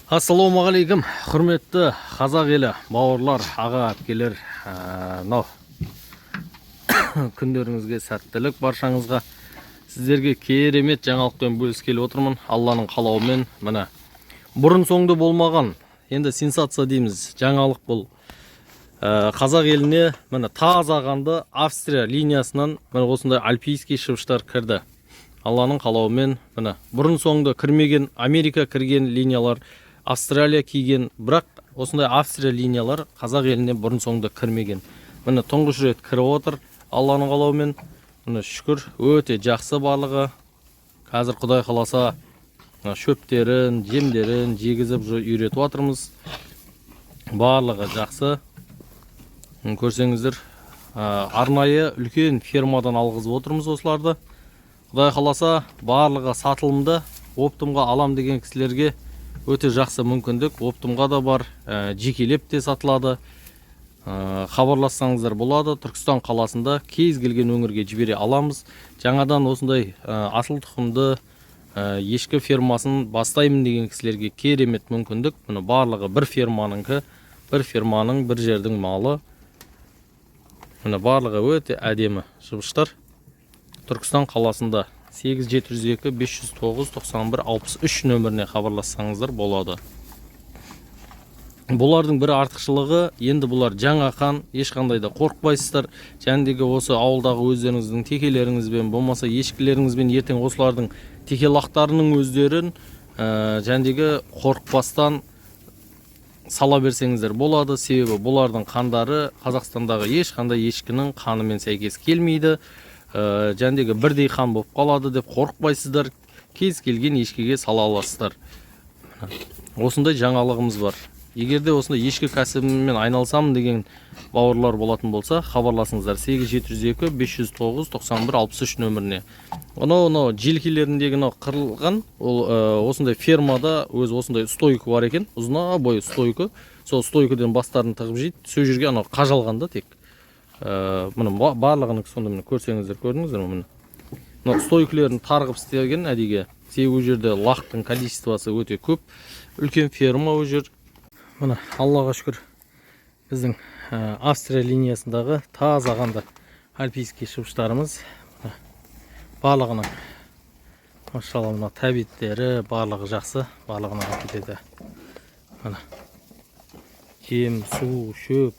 Ассалаумағалейкум, құрметті қазақ елі, бауырлар, аға, әпкелер, мынау күндеріңізге сәттілік баршаңызға. Сіздерге керемет жаңалықпен бөліскелі отырмын. Алланың қалауымен, міне бұрын соңды болмаған, енді сенсация дейміз, жаңалық бұл. Қазақ еліне міне таза қанды Австрия линиясынан міне осындай альпийский шыбыштар кірді. Алланың қалауымен, міне бұрын соңды кірмеген, Америка кірген линиялар, Австралия киген, бірақ осындай Австрия линиялар қазақ еліне бұрын соңды кірмеген. Міне тұңғыш рет кіріп отыр. Алланың қалауымен, міне шүкір, өте жақсы барлығы. Қазір Құдай қаласа шөптерін, жемдерін жегізіп үйретіп отырмыз. Барлығы жақсы. Көрсеңіздер, арнайы үлкен фермадан алғызып отырмыз осыларды. Құдай қаласа барлығы сатылымды, оптымға алам деген кісілерге өте жақсы мүмкіндік. Оптымға да бар, жекелеп те сатылады. Хабарлассаңыздар болады. Түркістан қаласында кез келген өңірге жібере аламыз. Жаңадан осындай асыл тұқымды ешкі фермасын бастаймын деген кісілерге керемет мүмкіндік. Мұны барлығы бір ферманың бір жердің малы. Мұны барлығы өте әдемі шыбыштар. Түркістан қаласында 8702-509-91-63 нөміріне хабарлассаңыздар болады. Бұлардың бір артықшылығы, енді бұлар жаңа қан, ешқандай да қорықпайсыздар. Жәндегі осы ауылдағы өздеріңіздің текелеріңізбен, болмаса ешкілеріңізбен ертең осылардың текелақтарының өздерін жәндегі қорықпастан сала берсеңіздер болады. Себебі бұлардың қандары Қазақстандағы ешқандай ешкінің қанымен сәйкес келмейді. Жәндегі бірдей қан болып қалады деп қорықпайсыздар. Кез келген ешкіге сала аласыздар. Осындай жаңалығымыз бар. Егерде осындай ешкі кәсібімен айналысамын деген бауырлар болатын болса, хабарласыңыздар 8702-509-91-63 нөміріне. Онау желкелеріндегі қырылған, осындай фермада өз осындай стойкі бар екен, ұзына бойы стойкі. Сол стойкіден бастарын тығып жейді. Сол жерге қажалғанда тек. Мұны барлығының сонда көрсеңіздер, көрдіңіздер ме? Мұны стойкілерін тарғып істеген әдеге. Себебі жерде лақтың количествосы өте көп. Үлкен ферма ол жер. Мұны Аллаға шүкір біздің Австрия линиясындағы таза қанды альпийский шыбыштарымыз. Барлығының машалла мына тәбеттері барлығы жақсы, барлығына кетеді. Жем, су, шөп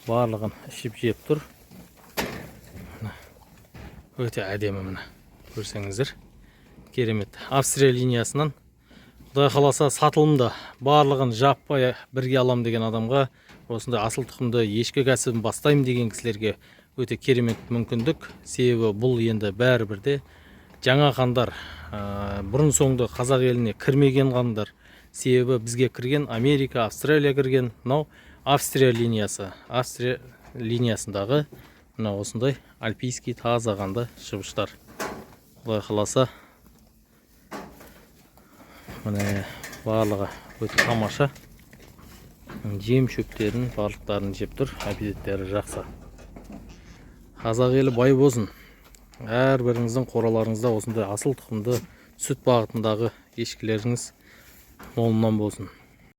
барлығын ішіп жеп тұр. Өте әдемі міне. Көрсеңіздер. Керемет. Австрия линиясынан Құдай қаласа сатылымда барлығын жаппай бірге алам деген адамға, осындай асыл тұқымды ешкі кәсібін бастаймын деген кісілерге өте керемет мүмкіндік. Себебі бұл енді бәрібірде жаңа қандар, бұрын соңды қазақ еліне кірмеген қандар. Себебі бізге кірген Америка, Австралия кірген, мынау Австрия линиясы. Австрия линиясындағы мына осындай альпийский таза қанды шыбыштар. Құдай қаласа міне барлығы өте тамаша. Жем шөптерін барлықтарын жеп тұр. Аппетиттері жақсы. Қазақ елі бай болсын. Әрбіріңіздің қораларыңызда осындай асыл тұқымды сүт бағытындағы ешкілеріңіз молынан болсын.